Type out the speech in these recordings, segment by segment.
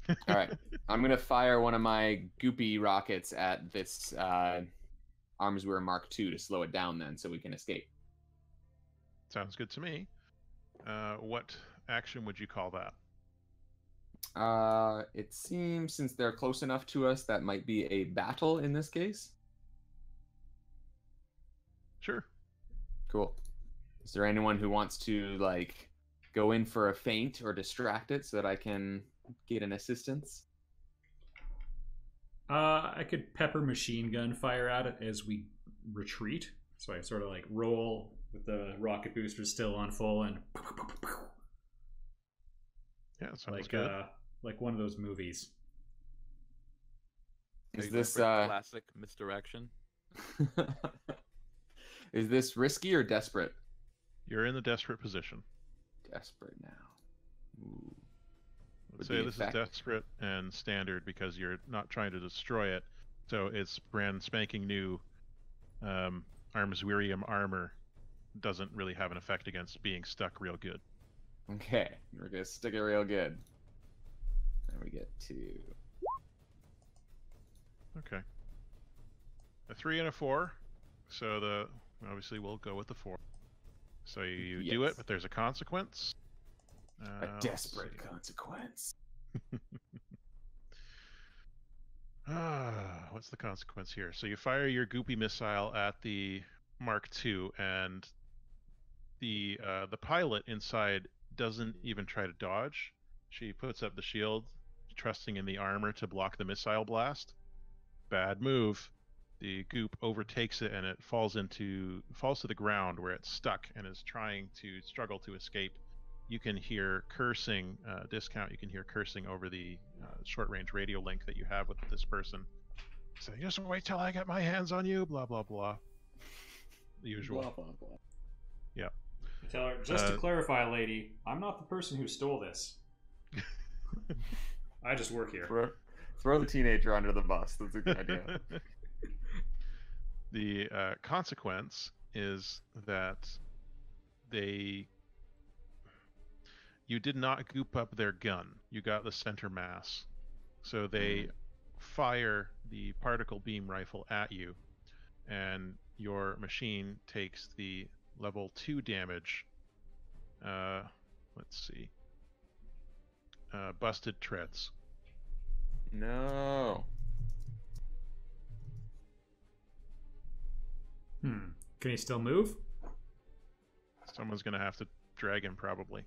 All right. I'm gonna fire one of my goopy rockets at this Armswear Mark II to slow it down then so we can escape. Sounds good to me. What action would you call that? It seems since they're close enough to us, that might be a battle in this case. Sure. Cool. Is there anyone who wants to like go in for a feint or distract it so that I can get an assistance? I could pepper machine gun fire at it as we retreat. So I sort of like roll with the rocket boosters still on full and Yeah, sounds good. like one of those movies. Is Are you this going for classic misdirection? is this risky or desperate? You're in the desperate position. Desperate now. Ooh. Let's say this is desperate and standard because you're not trying to destroy it. So it's brand spanking new Armswirium armor doesn't really have an effect against being stuck real good. Okay, we're gonna stick it real good. And we get to Okay. A 3 and a 4. So obviously we'll go with the 4. So you do it, but there's a consequence. A desperate consequence. What's the consequence here? So you fire your goopy missile at the Mark II, and the pilot inside doesn't even try to dodge. She puts up the shield, trusting in the armor to block the missile blast. Bad move. The goop overtakes it, and it falls to the ground where it's stuck and is trying to struggle to escape. You can hear cursing, Discount, you can hear cursing over the short-range radio link that you have with this person. So just wait till I get my hands on you, blah, blah, blah. The usual. Blah, blah, blah. Yeah. Tell her, just to clarify, lady, I'm not the person who stole this. I just work here. Throw the teenager under the bus. That's a good idea. The consequence is that you did not goop up their gun. You got the center mass. So they fire the particle beam rifle at you, and your machine takes the level 2 damage. Let's see. Busted treads. No. Can he still move? Someone's gonna have to drag him probably.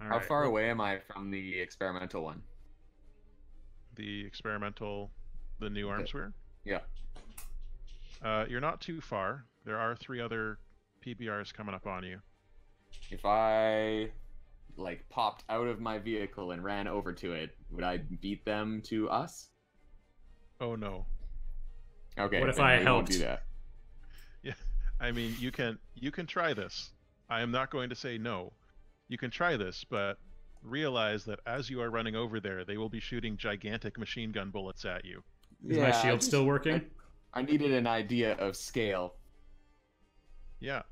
How far away am I from the experimental one? The experimental, the new Armswear? Yeah. You're not too far. There are 3 other PBRs coming up on you. If I like popped out of my vehicle and ran over to it, would I beat them to us? Oh no. Okay. What if I helped? Do that. Yeah, I mean you can try this. I am not going to say no. You can try this, but realize that as you are running over there, they will be shooting gigantic machine gun bullets at you. Is my shield still working? I needed an idea of scale. Yeah.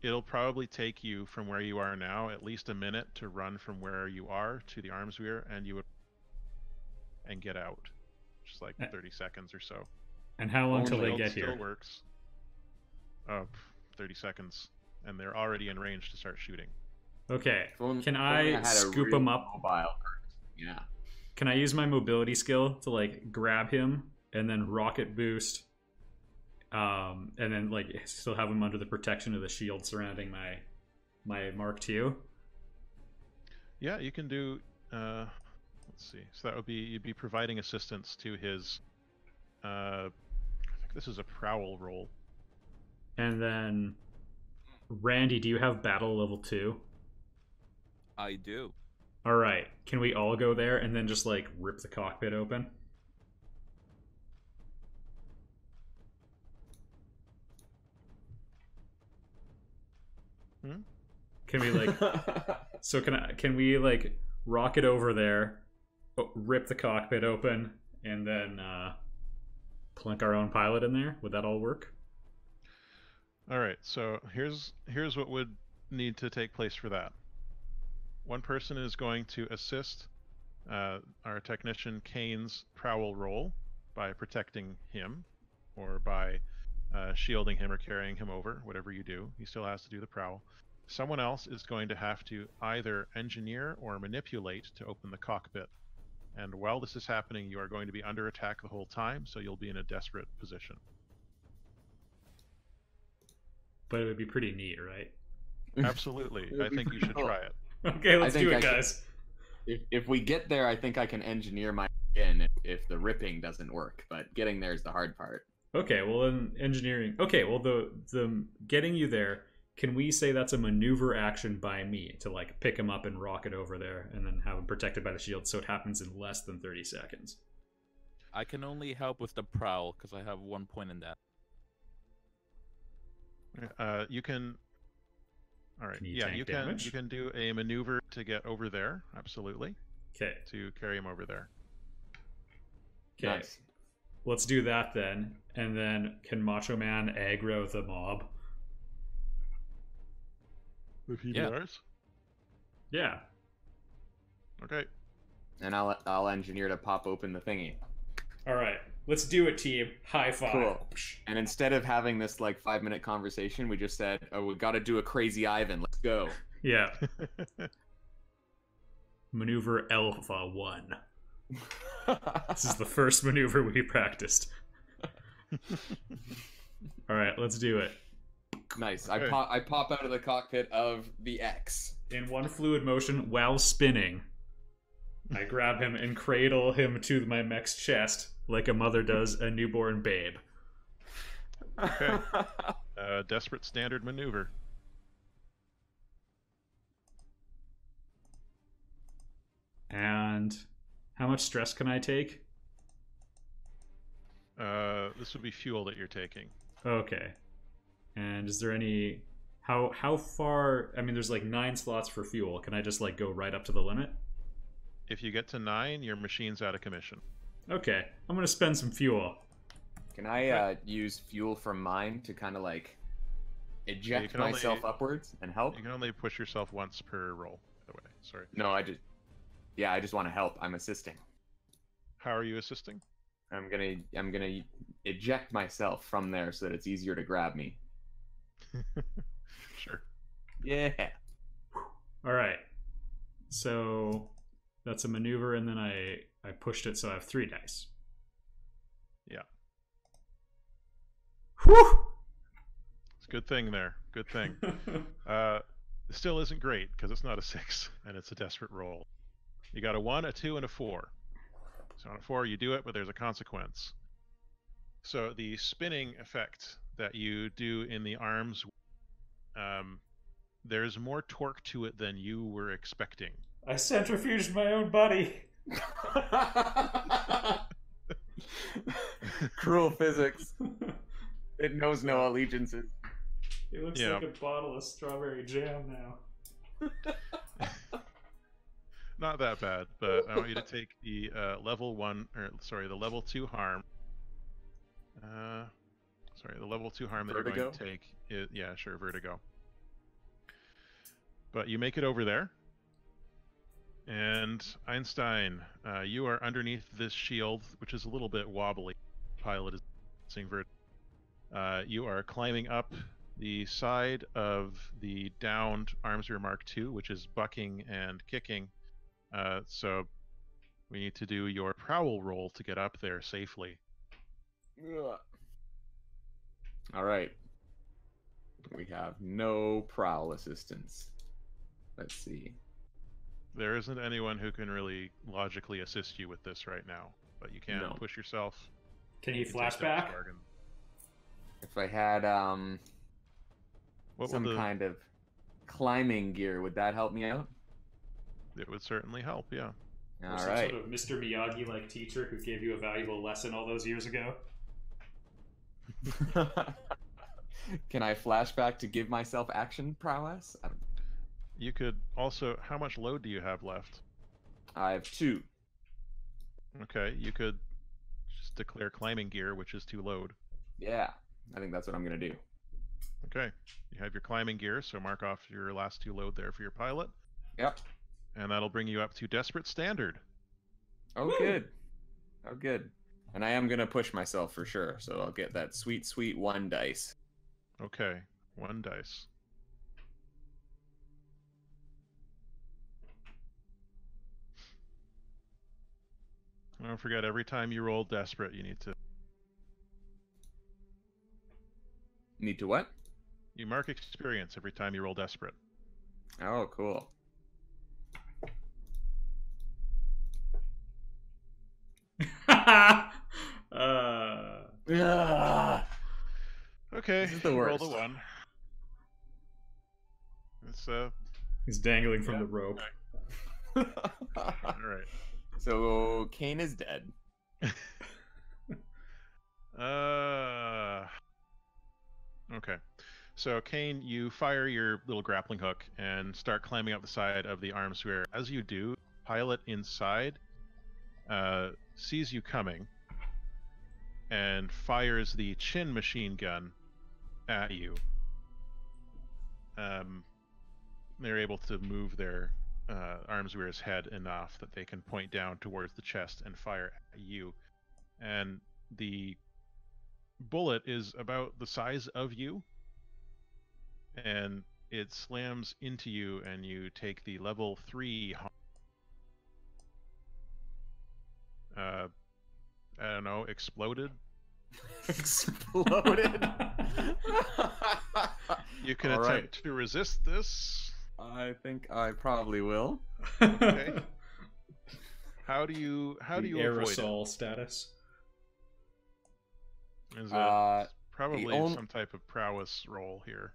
It'll probably take you from where you are now at least a minute to run from where you are to the Armswear, and get out. Just like 30 seconds or so. And how long till they get still here? Works. 30 seconds. And they're already in range to start shooting. Okay. Can I scoop him up? Yeah. Can I use my mobility skill to like grab him and then rocket boost, and then like still have him under the protection of the shield surrounding my Mark II? Yeah, you can do. Let's see. So that would be you'd be providing assistance to his. I think this is a prowl roll. And then, Randy, do you have battle level 2? I do. All right. Can we all go there and then just like rip the cockpit open? Can we like? So can we like rocket over there, rip the cockpit open, and then plunk our own pilot in there? Would that all work? All right. So here's what would need to take place for that. One person is going to assist our technician Kane's prowl roll by protecting him, or by shielding him or carrying him over, whatever you do. He still has to do the prowl. Someone else is going to have to either engineer or manipulate to open the cockpit. And while this is happening, you are going to be under attack the whole time, so you'll be in a desperate position. But it would be pretty neat, right? Absolutely. I think you should try it. Okay, let's do it, I can- guys. If we get there, I think I can engineer my in if the ripping doesn't work. But getting there is the hard part. Okay, well then engineering. Okay, well the getting you there. Can we say that's a maneuver action by me to like pick him up and rocket over there, and then have him protected by the shield, so it happens in less than 30 seconds? I can only help with the prowl because I have 1 point in that. You can. All right. Can you Yeah, tank you can. damage? You can do a maneuver to get over there. Absolutely. Okay. To carry him over there. Okay. Nice. Let's do that then. And then can Macho Man aggro the mob? With Yeah. PBRs? Yeah. Okay. And I'll engineer to pop open the thingy. All right. Let's do it, team. High five. Cool. And instead of having this like 5-minute conversation, we just said, "Oh, we got to do a crazy Ivan. Let's go." Yeah. Maneuver Alpha 1. This is the first maneuver we practiced. All right, let's do it. Nice. Okay. I pop out of the cockpit of the X. In one fluid motion while spinning, I grab him and cradle him to my mech's chest like a mother does a newborn babe. Okay. Desperate standard maneuver. And how much stress can I take? This would be fuel that you're taking. Okay. And is there any how far? I mean, there's like 9 slots for fuel. Can I just like go right up to the limit? If you get to 9, your machine's out of commission. Okay, I'm gonna spend some fuel. Can I use fuel from mine to kind of like eject can only- myself upwards and help? You can only push yourself once per roll, by the way. Sorry. No, I just want to help. I'm assisting. How are you assisting? I'm gonna eject myself from there so that it's easier to grab me. Sure. Yeah. All right. So that's a maneuver, and then I pushed it, so I have 3 dice. Yeah. Whew! It's a good thing there. Good thing. It still isn't great because it's not a 6 and it's a desperate roll. You got a 1, a 2, and a 4. So on a 4 you do it, but there's a consequence. So the spinning effect that you do in the arms, there's more torque to it than you were expecting. I centrifuged my own body. Cruel physics. It knows no allegiances. It looks Yeah. like a bottle of strawberry jam now. Not that bad, but I want you to take the level 1, or sorry, the level 2 harm. The level 2 harm that you're Vertigo? going to take is, yeah, sure, vertigo. But you make it over there. And Einstein, you are underneath this shield, which is a little bit wobbly. Pilot is seeing you are climbing up the side of the downed Armsrear Mark II, which is bucking and kicking. So we need to do your prowl roll to get up there safely. All right. We have no prowl assistance. Let's see. There isn't anyone who can really logically assist you with this right now, but you can No. push yourself. Can he You can take that flashback? bargain. If I had What some would kind of climbing gear, would that help me out? It would certainly help, yeah. Or All some right. sort of Mr. Miyagi-like teacher who gave you a valuable lesson all those years ago? Can I flashback to give myself action prowess? You could also. How much load do you have left? I have 2. Okay, you could just declare climbing gear, which is 2 load. Yeah, I think that's what I'm gonna do. Okay, you have your climbing gear, so mark off your last 2 load there for your pilot, Yep. and that'll bring you up to desperate standard. Oh, good. Oh, good. And I am gonna push myself for sure, so I'll get that sweet, sweet 1 dice. Okay, 1 dice. Don't forget, every time you roll desperate, you need to... Need to what? You mark experience every time you roll desperate. Oh, cool. uh, Okay, This is the roll worst. the 1. It's he's dangling from Yeah. the rope. all right. So Kane is dead. Okay. So Kane, you fire your little grappling hook and start climbing up the side of the arms sphere. As you do, pilot inside sees you coming and fires the chin machine gun at you. They're able to move their arms wearer's head enough that they can point down towards the chest and fire at you. And the bullet is about the size of you, and it slams into you, and you take the level 3 harm. I don't know, exploded? Exploded. You can All attempt right. to resist this. I think I probably will. Okay. How do you The avoid aerosol status. it? Is it probably the some type of prowess roll here?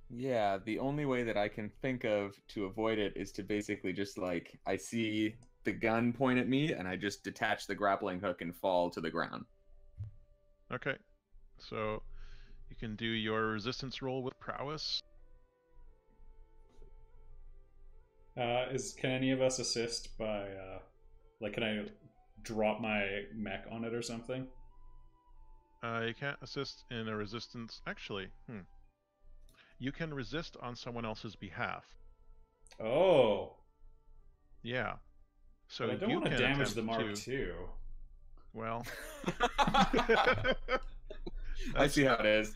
Yeah, the only way that I can think of to avoid it is to basically just like, I see the gun point at me and I just detach the grappling hook and fall to the ground. Okay. So you can do your resistance roll with prowess. Can any of us assist by like, can I drop my mech on it or something? You can't assist in a resistance. Actually, you can resist on someone else's behalf. Oh, Yeah. So but I don't you want to can damage attempt the Mark to. II. Well, I see how it is.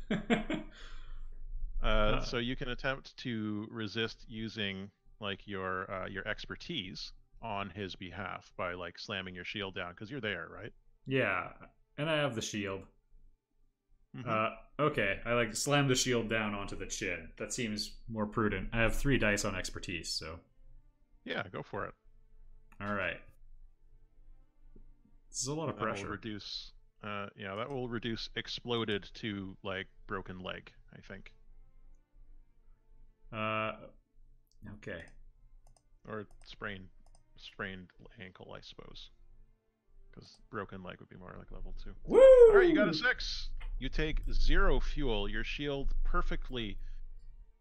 so you can attempt to resist using like your expertise on his behalf by like slamming your shield down because you're there, right? Yeah, and I have the shield. Mhm. Okay, I like slam the shield down onto the chin. That seems more prudent. I have 3 dice on expertise, so Yeah, go for it. all right. This is a lot of That will pressure. reduce. Yeah, that will reduce exploded to like broken leg, I think, Okay. or sprained ankle, I suppose, because broken leg would be more like level 2. Woo! All right, you got a 6. You take 0 fuel. Your shield perfectly,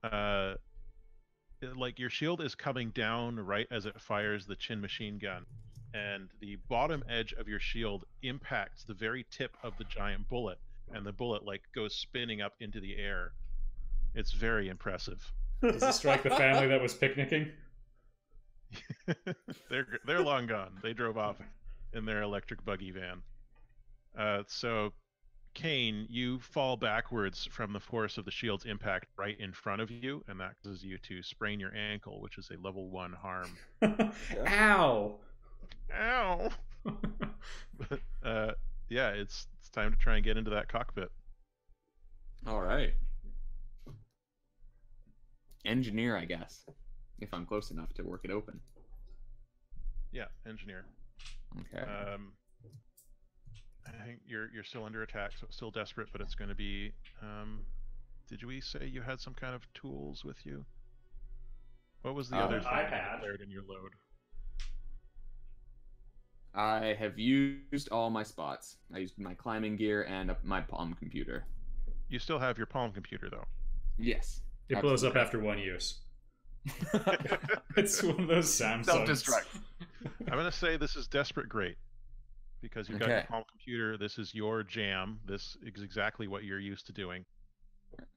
like your shield is coming down right as it fires the chin machine gun, and the bottom edge of your shield impacts the very tip of the giant bullet, and the bullet like goes spinning up into the air. It's very impressive. Does it strike the family that was picnicking? They're long gone. They drove off in their electric buggy van. So, Kane, you fall backwards from the force of the shield's impact right in front of you, and that causes you to sprain your ankle, which is a level 1 harm. Ow! Ow! But yeah, it's time to try and get into that cockpit. All right. Engineer, I guess, if I'm close enough to work it open. Yeah, engineer. Okay. I think you're still under attack, so it's still desperate, but it's going to be. Did we say you had some kind of tools with you? What was the other thing you declared in your load? I have used all my spots. I used my climbing gear and my palm computer. You still have your palm computer, though. Yes. It blows up after 1 use. It's one of those Samsungs. Self-destruct. I'm going to say this is desperate great. Because you've got your Okay. palm computer, this is your jam. This is exactly what you're used to doing.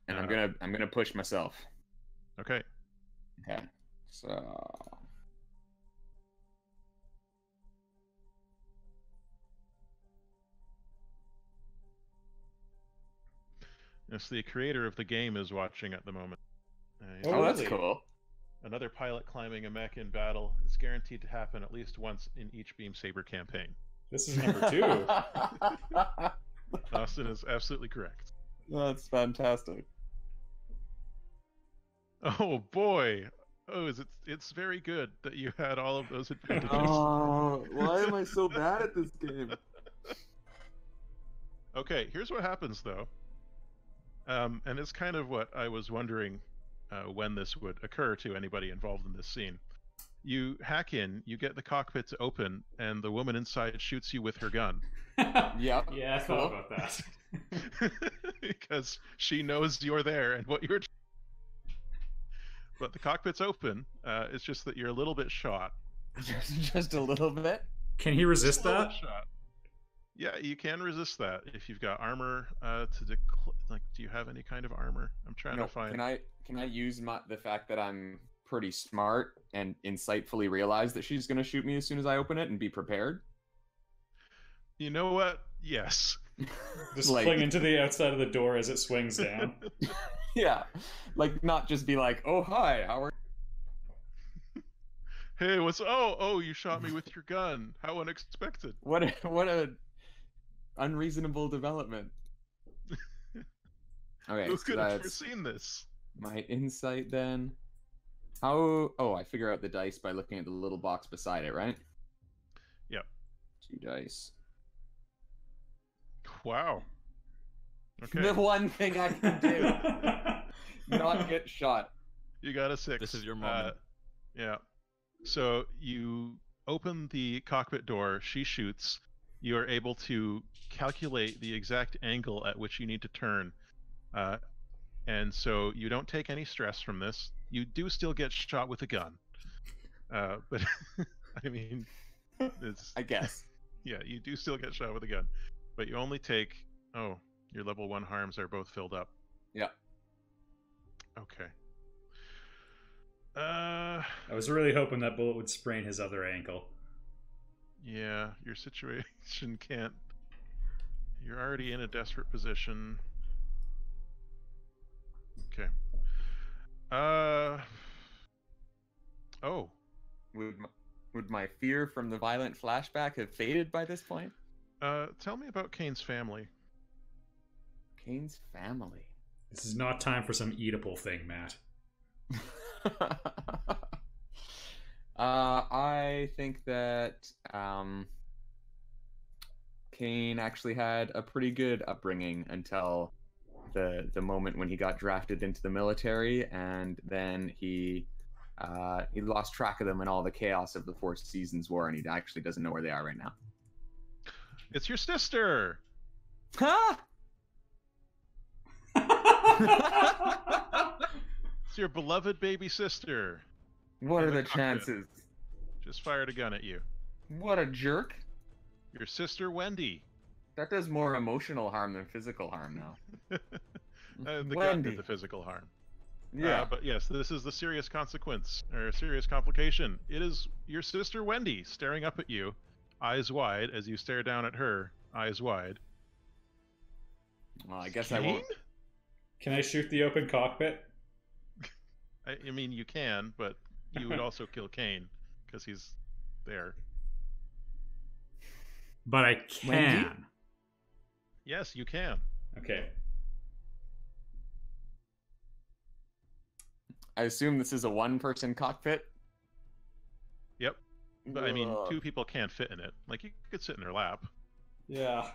And I'm gonna push myself. Okay. Okay. So Yes, the creator of the game is watching at the moment. Oh, that's really? cool. Another pilot climbing a mech in battle is guaranteed to happen at least once in each Beam Saber campaign. This is number 2. Austin is absolutely correct. That's fantastic. Oh boy! Oh, it's very good that you had all of those advantages. Oh, why am I so bad at this game? Okay, here's what happens though. And it's kind of what I was wondering when this would occur to anybody involved in this scene. You hack in, you get the cockpits open, and the woman inside shoots you with her gun. Yep. Yeah, I thought about that. Because she knows you're there and what you're. But the cockpit's open. It's just that you're a little bit shot. Just a little bit. Can he resist Just a little that? bit shot. Yeah, you can resist that if you've got armor. Like, do you have any kind of armor? I'm trying to find. Can I use the fact that I'm pretty smart and insightfully realize that she's gonna shoot me as soon as I open it and be prepared? You know what? Yes. Just Like- cling into the outside of the door as it swings down. Yeah, like not just be like, oh hi, how are? Hey, what's? Oh, you shot me with your gun. How unexpected. What a unreasonable development. Okay, Who so could have that's foreseen this? my insight then. How? Oh, I figure out the dice by looking at the little box beside it, right? Yep. 2 dice. Wow. Okay. The one thing I can do, not get shot. You got a 6. This is your moment. Yeah. So you open the cockpit door, she shoots. You are able to calculate the exact angle at which you need to turn. And so you don't take any stress from this. You do still get shot with a gun. But, I mean, it's... I guess. Yeah, you do still get shot with a gun. But you only take... Oh, your level 1 harms are both filled up. Yeah. Okay. I was really hoping that bullet would sprain his other ankle. Yeah, your situation can't... You're already in a desperate position. Okay. Oh. Would my fear from the violent flashback have faded by this point? Tell me about Kane's family. Kane's family. This is not time for some eatable thing, Matt. I think that Kane actually had a pretty good upbringing until the moment when he got drafted into the military, and then he lost track of them in all the chaos of the Four Seasons War, and he actually doesn't know where they are right now. It's your sister! Ha! It's your beloved baby sister. What In are the the cockpit. chances? Just fired a gun at you. What a jerk. Your sister Wendy. That does more emotional harm than physical harm now. The gun Wendy. did the physical harm. Yeah. But yes, this is the serious consequence, or serious complication. It is your sister Wendy staring up at you, eyes wide, as you stare down at her, eyes wide. Well, I guess I won't. Kane? Can I shoot the open cockpit? I mean, you can, but you would also kill Kane, because he's there. But I can. Wendy? Yes, you can. Okay. I assume this is a one-person cockpit. Yep. But I mean, Ugh. 2 people can't fit in it. Like, you could sit in their lap. Yeah.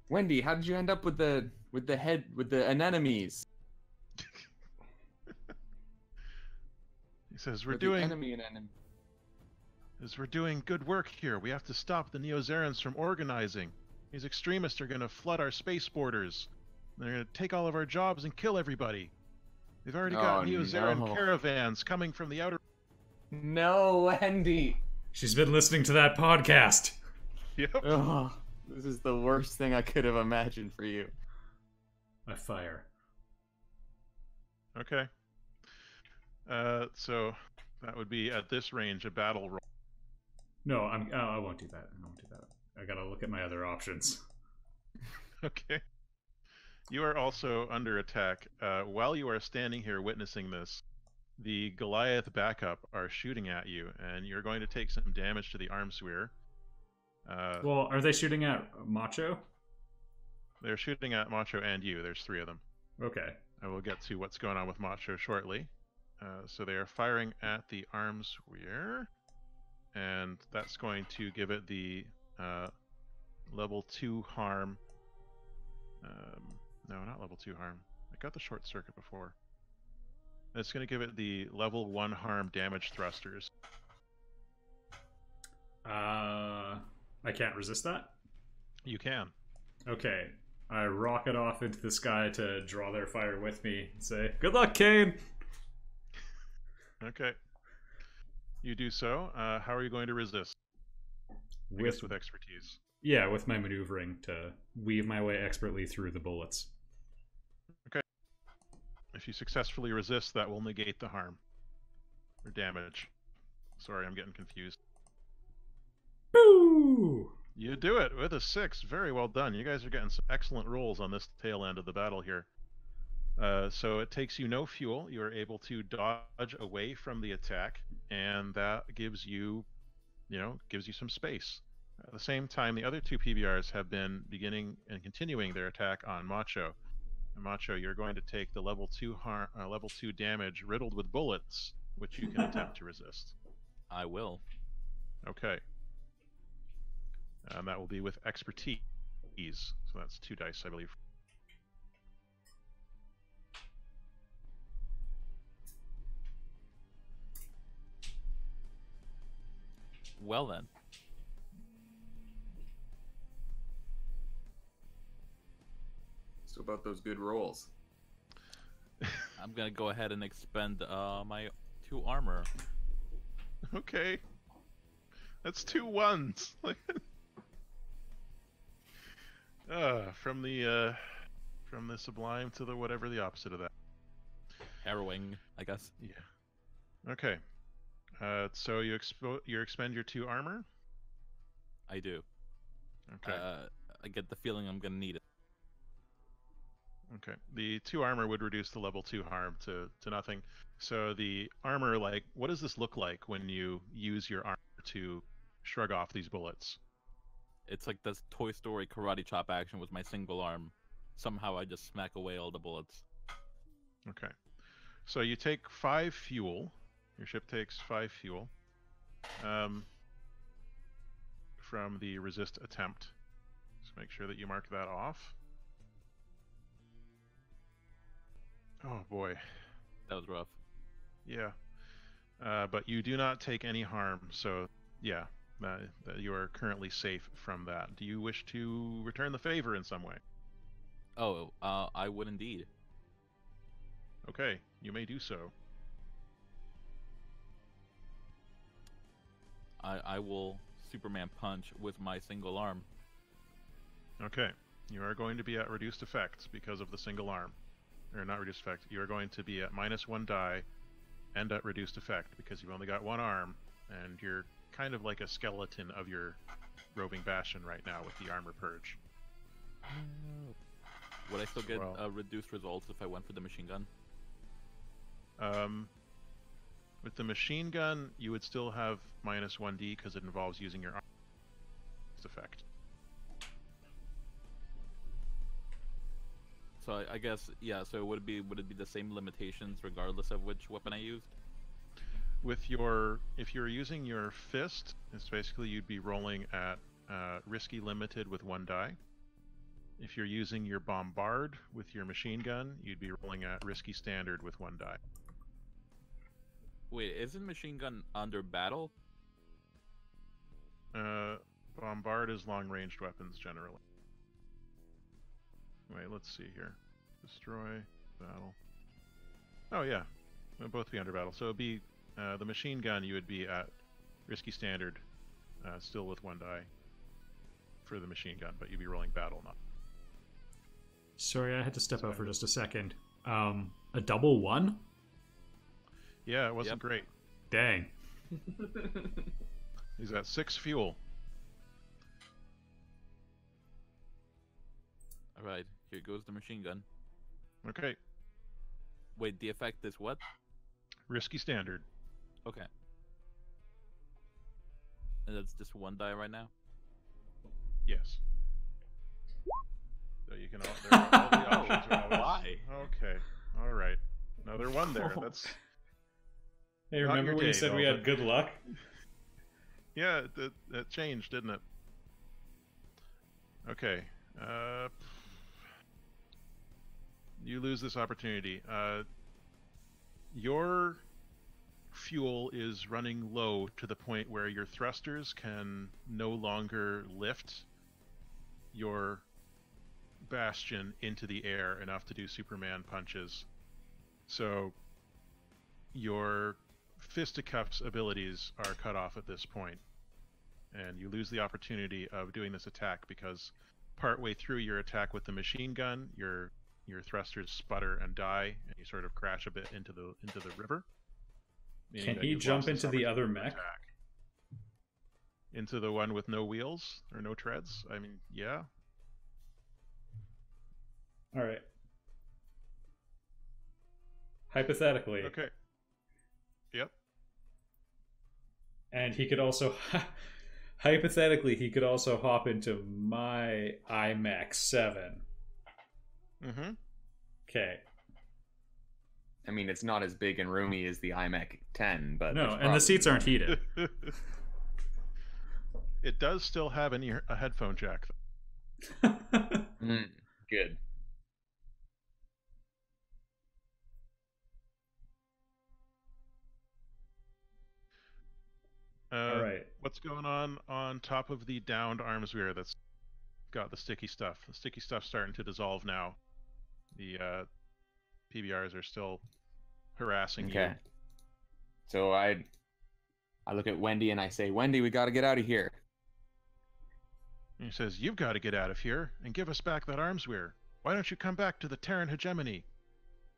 Wendy, how did you end up with the anemones? He says, With the enemy anemone. we're doing good work here. We have to stop the Neo-Zerans from organizing. These extremists are going to flood our space borders. They're going to take all of our jobs and kill everybody. They've already got Oh, Neo-Zeran no. caravans coming from the outer... No, Wendy. She's been listening to that podcast. Yep. Ugh, this is the worst thing I could have imagined for you. I fire. Okay. So that would be, at this range, a battle roll. No, I won't do that. I won't do that. I gotta look at my other options. Okay. You are also under attack. While you are standing here witnessing this, the Goliath backup are shooting at you, and you're going to take some damage to the arm sphere. Well, are they shooting at Macho? They're shooting at Macho and you. There's 3 of them. Okay. I will get to what's going on with Macho shortly. So they are firing at the arm sphere, and that's going to give it the level 2 harm. No, not level 2 harm. I got the short circuit before. It's going to give it the level 1 harm damage thrusters. I can't resist that? You can. Okay. I rocket off into the sky to draw their fire with me and say, "Good luck, Kane!" Okay. You do so. How are you going to resist? I guess with expertise. Yeah, with my maneuvering to weave my way expertly through the bullets. Okay. If you successfully resist, that will negate the harm. Or damage. Sorry, I'm getting confused. Boo! You do it with a 6. Very well done. You guys are getting some excellent rolls on this tail end of the battle here. So it takes you no fuel. You are able to dodge away from the attack, and that gives you, gives you some space. At the same time, the other 2 PBRs have been beginning and continuing their attack on Macho. And Macho, you're going to take the level 2 damage riddled with bullets, which you can attempt to resist. I will. Okay. And that will be with expertise. So that's 2 dice, I believe. Well then. So about those good rolls. I'm gonna go ahead and expend my 2 armor. Okay. That's 2 1s. From the sublime to the whatever the opposite of that. Harrowing, I guess. Yeah. Okay. So you expend your 2 armor? I do. Okay. I get the feeling I'm gonna need it. Okay. The 2 armor would reduce the level 2 harm to nothing. So the armor, what does this look like when you use your armor to shrug off these bullets? It's like this Toy Story karate chop action with my single arm. Somehow I just smack away all the bullets. Okay. So you take 5 fuel. Your ship takes 5 fuel. From the resist attempt. Just make sure that you mark that off. Oh boy. That was rough. Yeah. But you do not take any harm, so yeah, that you are currently safe from that. Do you wish to return the favor in some way? Oh, I would indeed. Okay, you may do so. I will Superman punch with my single arm. Okay, you are going to be at reduced effect because of the single arm. Or not reduced effect, you are going to be at -1 die and at reduced effect because you've only got 1 arm and you're kind of like a skeleton of your roving bastion right now with the armor purge. Would I still get reduced results if I went for the machine gun? With the machine gun, you would still have -1d because it involves using your armor effect. So I guess, yeah, so would it be the same limitations regardless of which weapon I used? With if you're using your fist, it's basically you'd be rolling at risky limited with 1 die. If you're using your bombard with your machine gun, you'd be rolling at risky standard with 1 die. Wait, isn't machine gun under battle? Bombard is long-ranged weapons generally. Wait, let's see here. Destroy, battle. Oh yeah, they'll both be under battle. So it'd be the machine gun. You would be at risky standard, still with 1 die for the machine gun, but you'd be rolling battle, not. Sorry, I had to step out for just a second. A double 1? Yeah, it wasn't great. Dang. He's at 6 fuel. Alright, Here goes the machine gun. Okay. Wait, the effect is what? Risky standard. Okay. And that's just one die right now? Yes. So you can all the options are always... Why? Okay. All right. Another one there. That's... Hey, Not remember your when you day, said we Velvet. had good luck? Yeah, that changed, didn't it? Okay. You lose this opportunity. Your fuel is running low to the point where your thrusters can no longer lift your bastion into the air enough to do Superman punches. So your fisticuffs abilities are cut off at this point, and you lose the opportunity of doing this attack because partway through your attack with the machine gun, your thrusters sputter and die, and you sort of crash a bit into the river. meaning Can that he you've jump lost into the other opportunity mech? to attack. Into the one with no wheels or no treads? I mean, yeah. All right. Hypothetically. Okay. Yep. And he could also, hypothetically, he could also hop into my iMac 7. Mm-hmm. Okay. I mean, it's not as big and roomy as the iMac 10, but No, there's and the probably- seats aren't heated. It does still have a headphone jack. Good. All right. What's going on top of the downed arms rear that's got the sticky stuff? The sticky stuff's starting to dissolve now. The PBRs are still harassing you. Okay. So I look at Wendy and I say, Wendy, we got to get out of here. And he says, "You've got to get out of here and give us back that arms wear. Why don't you come back to the Terran hegemony?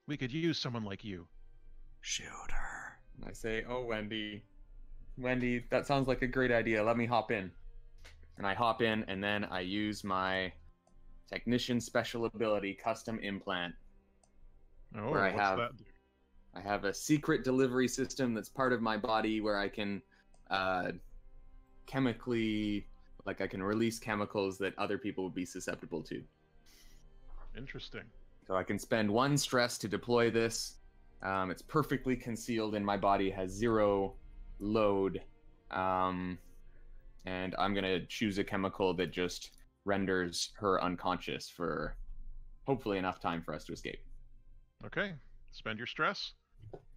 We could use someone like you." Shoot her. I say, oh, Wendy, that sounds like a great idea. Let me hop in. And I hop in, and then I use my technician special ability, custom implant. Oh, Where I what's have- that do? I have a secret delivery system that's part of my body where I can chemically, like I can release chemicals that other people would be susceptible to. Interesting. So I can spend one stress to deploy this. It's perfectly concealed in my body, has zero load. And I'm going to choose a chemical that just renders her unconscious for hopefully enough time for us to escape. Okay. Spend your stress.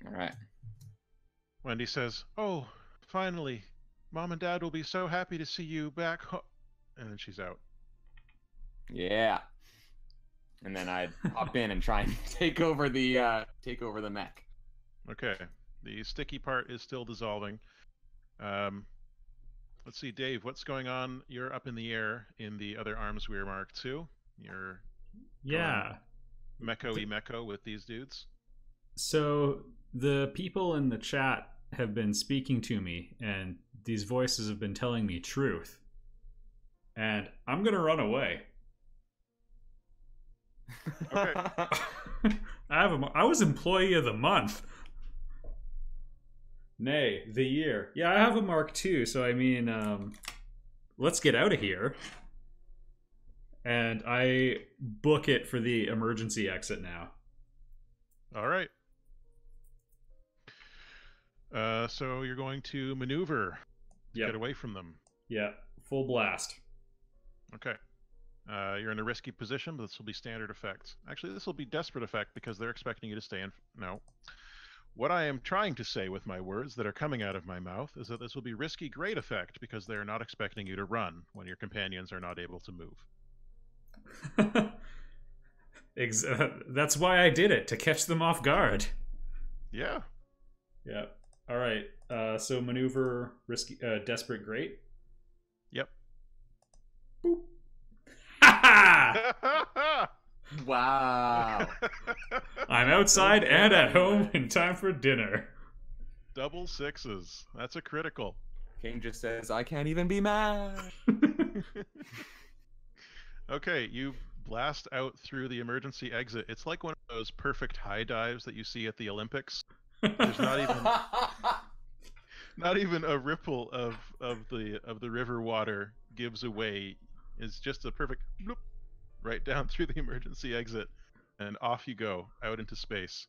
All right. Wendy says, "Oh, finally. Mom and Dad will be so happy to see you back home." And then she's out. Yeah. And then I'd hop in and try and take over the mech. Okay. The sticky part is still dissolving. Let's see, Dave, what's going on? You're up in the air in the other arms wear Mark II. You're Yeah. mecho-y mecho with these dudes. So the people in the chat have been speaking to me, and these voices have been telling me truth. And I'm gonna run away. Okay. I was employee of the month. Nay, the year. Yeah, I have a Mark II, so I mean, let's get out of here. And I book it for the emergency exit now. All right. So you're going to maneuver to Yep. get away from them. Yeah, full blast. Okay. You're in a risky position, but this will be standard effect. Actually, this will be desperate effect because they're expecting you to stay in. No. What I am trying to say with my words that are coming out of my mouth is that this will be risky great effect because they are not expecting you to run when your companions are not able to move. That's why I did it, to catch them off guard. Yeah. Yeah. All right. So maneuver risky, desperate, great. Yep. Boop. Ha ha! Wow. I'm outside and at home in time for dinner. Double sixes. That's a critical. King just says, I can't even be mad. Okay, you blast out through the emergency exit. It's like one of those perfect high dives that you see at the Olympics. There's not even a ripple of the river water gives away. It's just a perfect bloop, right down through the emergency exit, and off you go out into space.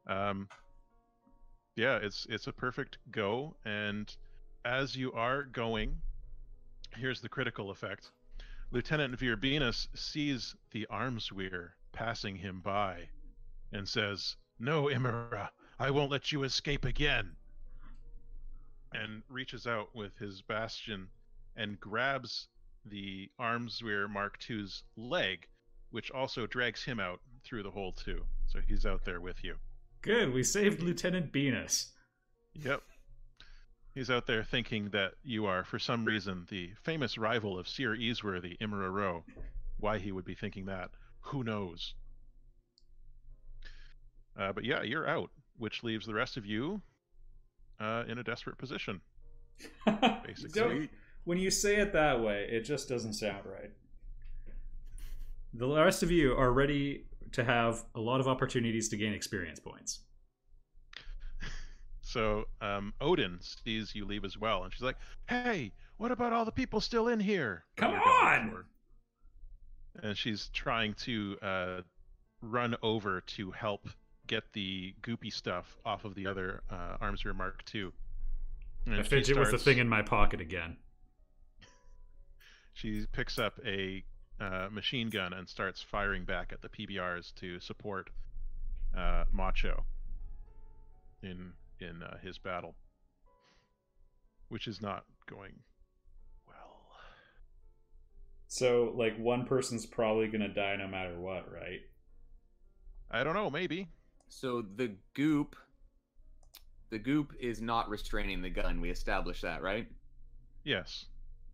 Yeah, it's a perfect go, and as you are going, here's the critical effect. Lieutenant Virbenus sees the Armsweir passing him by and says, "No, Imera, I won't let you escape again." And reaches out with his bastion and grabs the Armsweir Mark II's leg, which also drags him out through the hole too. So he's out there with you. Good, we saved Lieutenant Venus. Yep. He's out there thinking that you are, for some reason, the famous rival of Seer Easeworthy, Imra Rowe. Why he would be thinking that, who knows? But yeah, you're out, which leaves the rest of you in a desperate position. Basically. When you say it that way, it just doesn't sound right. The rest of you are ready to have a lot of opportunities to gain experience points. So Odin sees you leave as well, and she's like, "Hey, what about all the people still in here?" Come on! And she's trying to run over to help get the goopy stuff off of the other Armsweir Mark II. And I fidget with the thing in my pocket again. She picks up a machine gun and starts firing back at the PBRs to support Macho in his battle, which is not going well. So, like, one person's probably gonna die no matter what, right? I don't know, maybe. So the goop is not restraining the gun. We established that, right? Yes.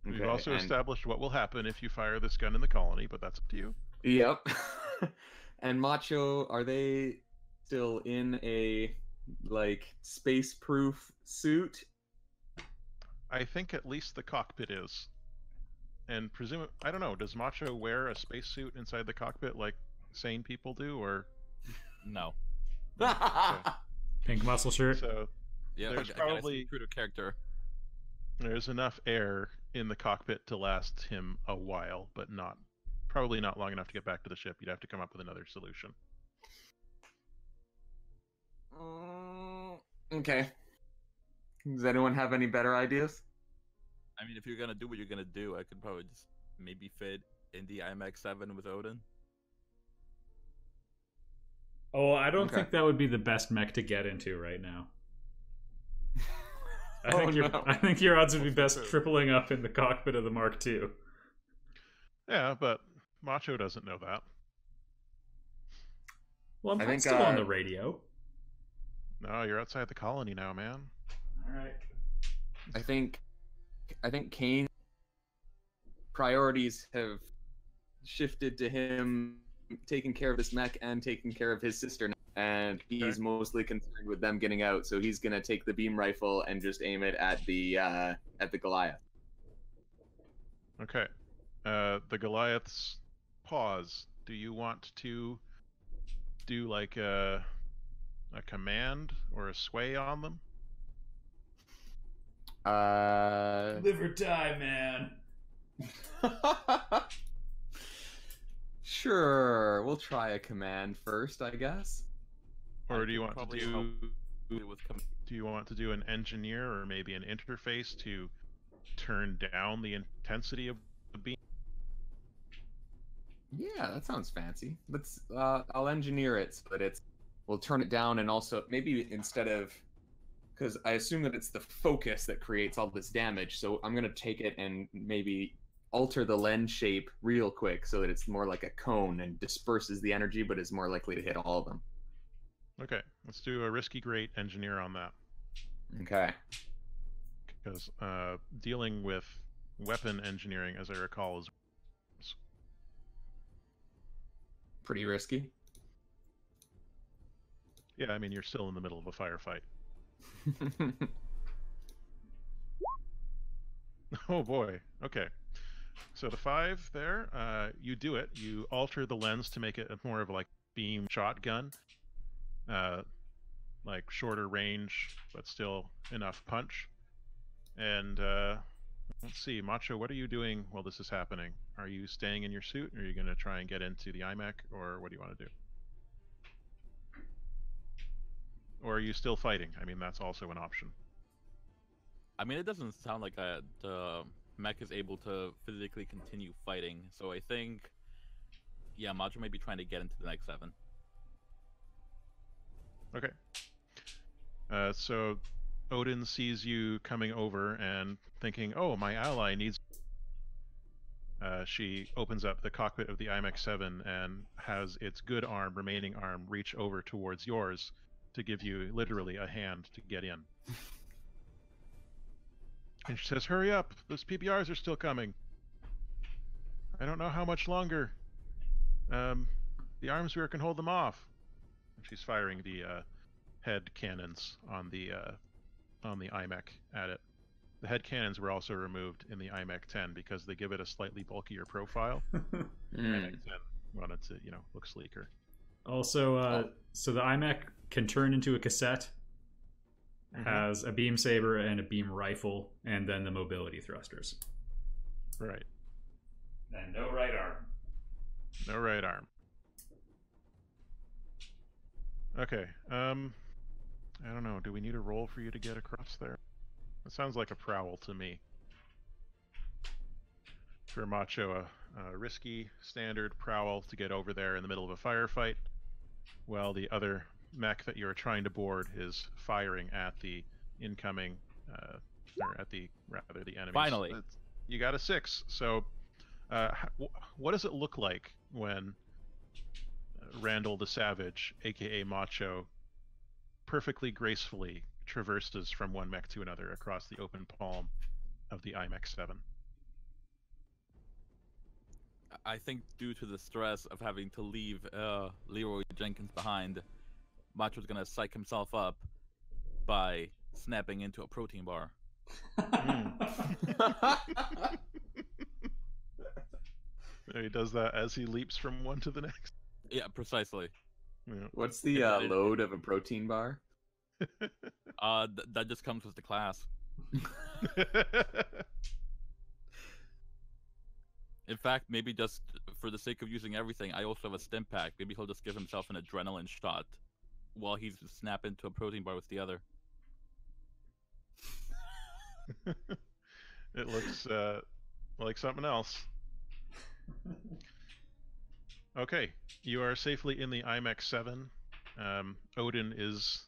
Okay, We've also established what will happen if you fire this gun in the colony, but that's up to you. Yep. And Macho, are they still in a like space-proof suit? I think at least the cockpit is. And I don't know, does Macho wear a spacesuit inside the cockpit like sane people do, or No. Pink muscle shirt. So Yeah, there's again, probably true to character. there's enough air in the cockpit to last him a while, but probably not long enough to get back to the ship. You'd have to come up with another solution. Okay. Does anyone have any better ideas? I mean, if you're gonna do what you're gonna do, I could probably just maybe fit in the IMX-7 with Odin. Oh, I don't Okay. think that would be the best mech to get into right now. I think your odds would be best tripling up in the cockpit of the Mark II. Yeah, but Macho doesn't know that. Well, I I'm think, still on the radio. No, you're outside the colony now, man. All right. I think Kane's priorities have shifted to him taking care of this mech and taking care of his sister now. And he's mostly concerned with them getting out, so he's gonna take the beam rifle and just aim it at the Goliath. Okay. The Goliaths pause. Do you want to do like a command or a sway on them? Live or die, man. Sure, we'll try a command first, I guess. Or do you want to Probably do help with do you want to do an engineer or maybe an interface to turn down the intensity of the beam? Yeah, that sounds fancy. Let's I'll engineer it so that we'll turn it down, and also maybe instead of, because I assume that it's the focus that creates all this damage, so I'm gonna take it and maybe alter the lens shape real quick so that it's more like a cone and disperses the energy, but is more likely to hit all of them. Okay, let's do a risky great engineer on that. Okay. Because dealing with weapon engineering, as I recall, is Pretty risky. yeah. I mean, you're still in the middle of a firefight. Oh boy. Okay. So the 5 there, you do it. You alter the lens to make it more of like beam shotgun, like shorter range, but still enough punch. And let's see, Macho, what are you doing while this is happening? Are you staying in your suit, or are you going to try and get into the iMech, or what do you want to do? Or are you still fighting? I mean, that's also an option. I mean, it doesn't sound like the mech is able to physically continue fighting. So I think, yeah, Macho may be trying to get into the next 7. Okay. So Odin sees you coming over and thinking, oh, my ally needs... she opens up the cockpit of the IMX 7 and has its good arm, remaining arm, reach over towards yours to give you literally a hand to get in. And she says, hurry up, those PBRs are still coming. I don't know how much longer. The arms rear can hold them off. And she's firing the head cannons on the iMech at it. The head cannons were also removed in the iMech 10 because they give it a slightly bulkier profile. iMech 10 wanted to, look sleeker. Also, so the iMech can turn into a cassette, has a beam saber and a beam rifle, and then the mobility thrusters. Right. And no right arm. No right arm. Okay. I don't know. Do we need a roll for you to get across there? It sounds like a prowl to me. For Macho, a risky standard prowl to get over there in the middle of a firefight, while the other mech that you're trying to board is firing at the incoming, or at the enemies. Finally, you got a 6. So, what does it look like when Randall the Savage, aka Macho, perfectly gracefully traverses from one mech to another across the open palm of the IMX 7? I think due to the stress of having to leave Leroy Jenkins behind, Macho's gonna psych himself up by snapping into a protein bar. He does that as he leaps from one to the next. Yeah, precisely. Yeah. What's the load of a protein bar? That just comes with the class. In fact, maybe just for the sake of using everything, I also have a stim pack. Maybe he'll just give himself an adrenaline shot while he's snapping into a protein bar with the other. It looks like something else. Okay, you are safely in the IMX 7. Odin is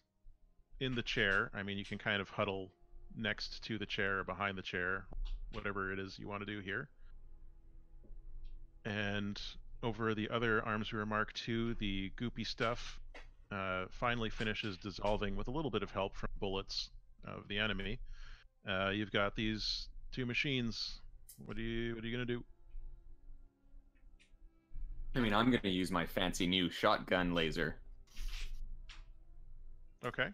in the chair. I mean, you can kind of huddle next to the chair or behind the chair, whatever it is you want to do here. And over the other Arms Rear Mark II, the goopy stuff finally finishes dissolving with a little bit of help from bullets of the enemy. You've got these 2 machines. What are you gonna do? I mean, I'm gonna use my fancy new shotgun laser. Okay.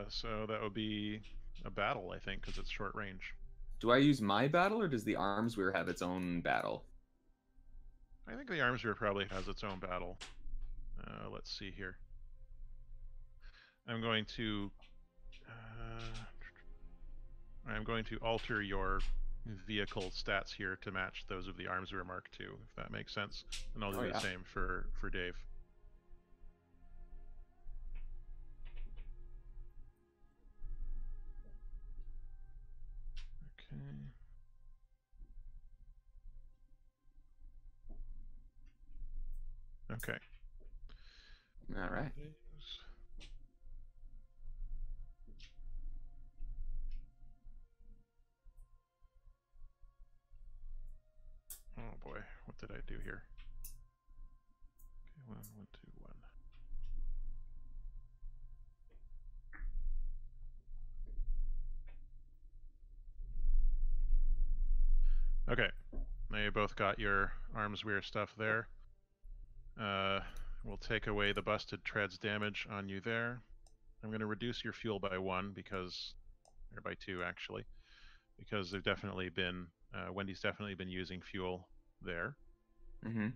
So that would be a battle, I think, because it's short range. Do I use my battle, or does the arms rear have its own battle? I think the Arms Rear probably has its own battle. Let's see here. I'm going to alter your vehicle stats here to match those of the Arms Rear Mark II, if that makes sense. And I'll do the same for Dave. Okay. All right. Oh boy, what did I do here? Okay, 1, 1, 2, 1. Okay, now you both got your Arms Rear stuff there. We'll take away the busted treads damage on you there. I'm going to reduce your fuel by 1 because, or by 2 actually, because they've definitely been Wendy's definitely been using fuel there. Mm-hmm.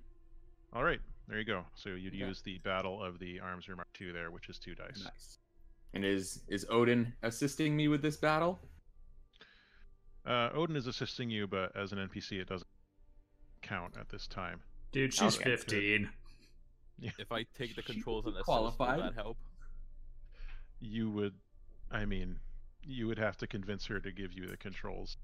All right, there you go. So you'd Okay. use the Battle of the Arms Mark II there, which is 2 dice. Nice. And is Odin assisting me with this battle? Odin is assisting you, but as an NPC, it doesn't count at this time. Dude, she's Okay. 15. If I take the She controls and would assist, qualify. will that help? You would, I mean, you would have to convince her to give you the controls.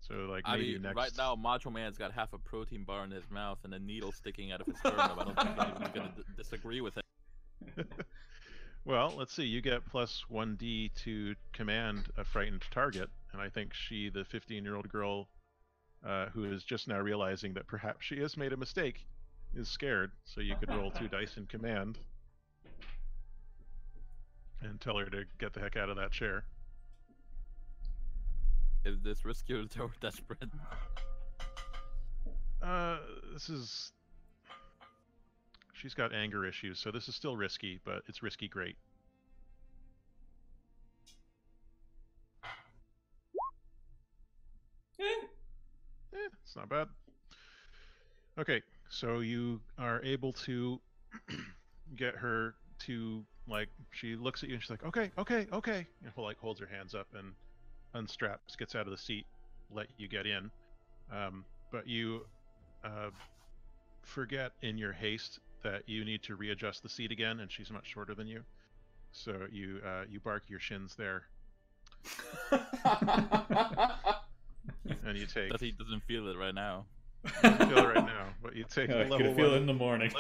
So, like, I maybe mean, next. right now, Macho Man's got half a protein bar in his mouth and a needle sticking out of his sternum. I don't think anyone's going to disagree with it. Well, let's see. You get plus 1d to command a frightened target, and I think she, the 15-year-old girl, who is just now realizing that perhaps she has made a mistake, is scared. So you could roll 2 dice in command and tell her to get the heck out of that chair. Is this risky or desperate? This is. She's got anger issues, so this is still risky, but it's risky great. It's not bad. Okay, so you are able to get her to, like, she looks at you and she's like, okay, and like holds her hands up and unstraps, gets out of the seat, let you get in. But you forget in your haste that you need to readjust the seat again, and she's much shorter than you. So you bark your shins there, and you take. That he doesn't feel it right now. You feel it right now, but you take I level could feel it in one, the morning.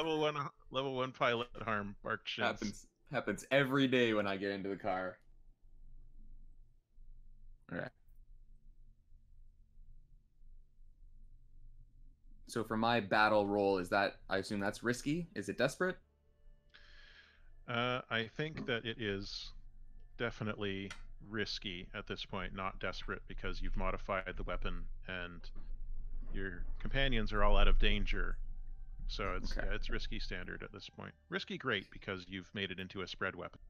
level 1 pilot harm, barked shins. Happens every day when I get into the car. All right. So for my battle roll, is that, I assume that's risky? Is it desperate? I think that it is definitely risky at this point, not desperate, because you've modified the weapon and your companions are all out of danger. So it's Okay. yeah, it's risky standard at this point. Risky great because you've made it into a spread weapon.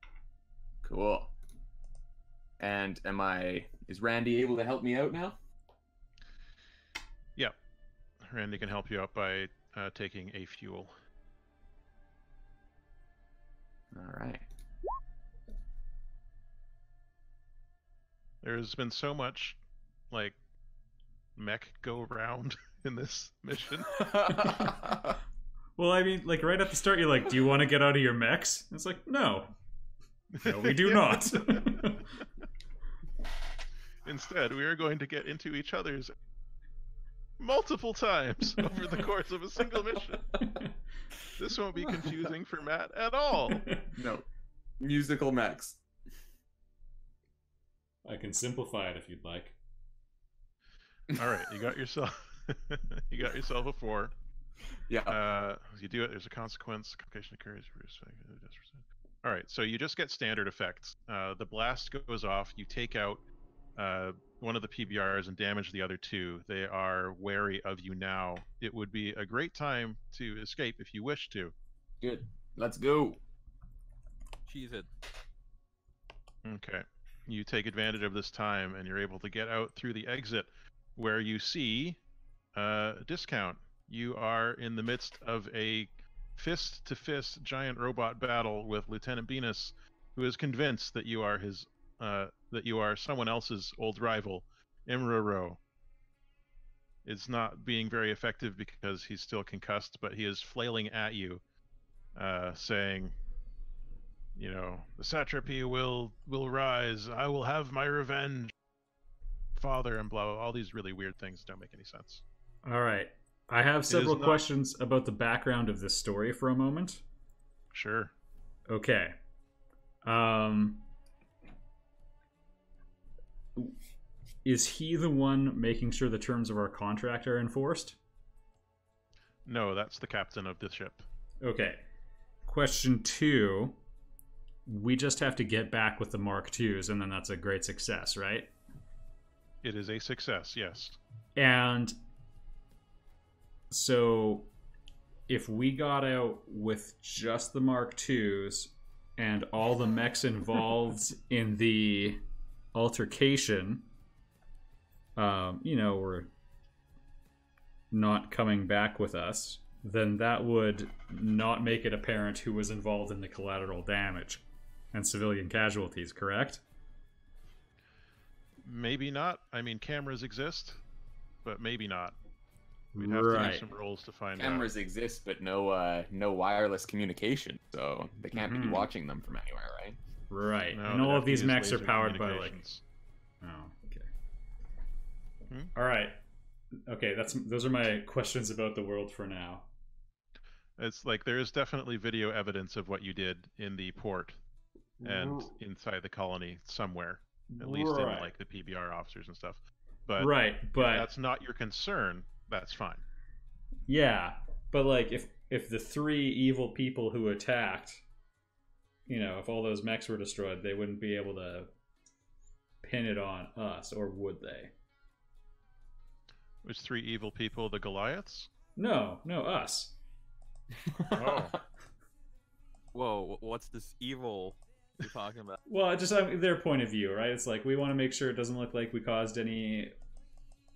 Cool. And is Randy able to help me out now? Yeah, Randy can help you out by taking a fuel. All right. There's been so much, like, mech go round in this mission. Well, I mean, like, right at the start, you're like, do you want to get out of your mechs? It's like, no. No, we do not. Instead, we are going to get into each other's multiple times over the course of a single mission. This won't be confusing for Matt at all. No. Musical mechs. I can simplify it if you'd like. All right, you got yourself a 4. Yeah. You do it, there's a consequence. Complication occurs. All right, so you just get standard effects. The blast goes off. You take out one of the PBRs and damage the other 2. They are wary of you now. It would be a great time to escape if you wish to. Good. Let's go. Cheese it. Okay. You take advantage of this time and you're able to get out through the exit where you see Discount. You are in the midst of a fist-to-fist giant robot battle with Lieutenant Venus, who is convinced that you are someone else's old rival, Imraro. It's not being very effective because he's still concussed, but he is flailing at you, saying, you know, the satrapy will rise. I will have my revenge, father, and blah, blah, all these really weird things don't make any sense. All right. I have several questions about the background of this story for a moment. Sure. Okay. Is he the one making sure the terms of our contract are enforced? No, that's the captain of the ship. Okay. Question 2. We just have to get back with the Mark IIs, and then that's a great success, right? It is a success, yes. And so if we got out with just the Mark IIs and all the mechs involved in the altercation, were not coming back with us, then that would not make it apparent who was involved in the collateral damage and civilian casualties, correct? Maybe not. I mean, cameras exist, but maybe not. We'd have to do some rolls to find out. Cameras exist, but no wireless communication, so they can't be watching them from anywhere, right? Right. No, and all of these mechs are powered by like. Oh, okay. All right. Okay, those are my questions about the world for now. It's like there is definitely video evidence of what you did in the port and inside the colony somewhere, at least in like the PBR officers and stuff. But if that's not your concern, that's fine. Yeah, but like if the 3 evil people who attacked, if all those mechs were destroyed, they wouldn't be able to pin it on us, or would they? Which 3 evil people? The Goliaths? No, us. Oh. Whoa, what's this evil you're talking about? Well, just their point of view, right? It's like we want to make sure it doesn't look like we caused any.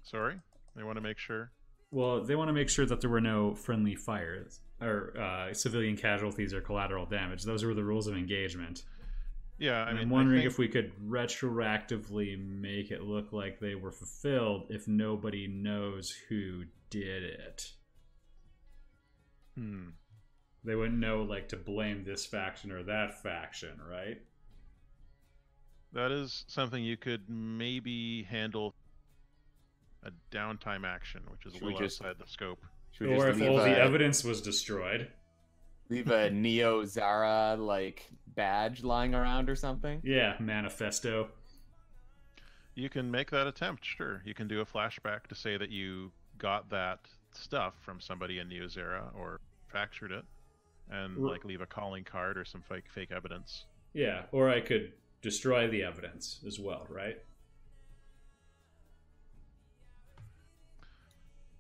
Sorry? They want to make sure? Well, they want to make sure that there were no friendly fires or civilian casualties or collateral damage. Those were the rules of engagement. Yeah, I mean, I'm wondering if we could retroactively make it look like they were fulfilled if nobody knows who did it. They wouldn't know, like, to blame this faction or that faction, right? That is something you could maybe handle a downtime action, which is a little outside the scope. Or if all the evidence was destroyed. Leave a Neo Zara like badge lying around or something. Yeah, manifesto. You can make that attempt, sure. You can do a flashback to say that you got that stuff from somebody in Neo Zara or fractured it, and like leave a calling card or some fake evidence. Yeah, or I could destroy the evidence as well, right?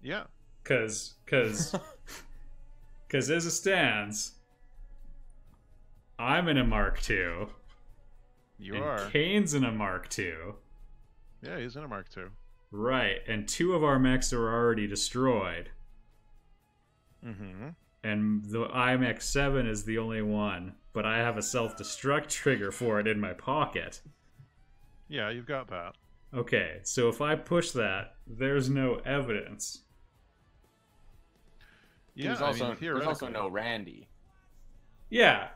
Yeah. Because as it stands, I'm in a Mark II. You are. Kane's in a Mark II. Yeah, he's in a Mark II. Right, and 2 of our mechs are already destroyed. Mm-hmm. And the IMX 7 is the only one, but I have a self-destruct trigger for it in my pocket. Yeah, you've got that. Okay, so if I push that, there's no evidence. Yeah, there's also no Randy. Yeah.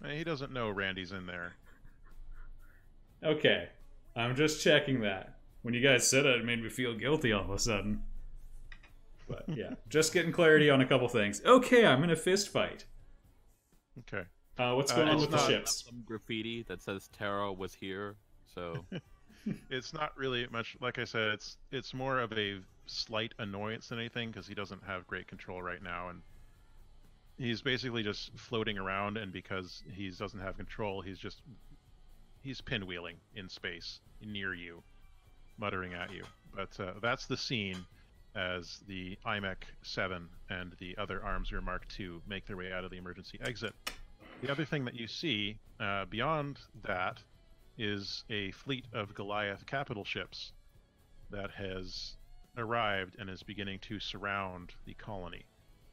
He doesn't know Randy's in there. Okay, I'm just checking that. When you guys said it, it made me feel guilty all of a sudden. But yeah, just getting clarity on a couple things. Okay, I'm in a fist fight. Okay. What's going on with the ships? Some graffiti that says Terra was here, so... It's not really much, like I said, it's more of a slight annoyance than anything, because he doesn't have great control right now, and he's basically just floating around, and because he doesn't have control, he's pinwheeling in space near you, muttering at you. But that's the scene as the IMEC 7 and the other Armsur Mark II make their way out of the emergency exit. The other thing that you see beyond that is a fleet of Goliath capital ships that has arrived and is beginning to surround the colony.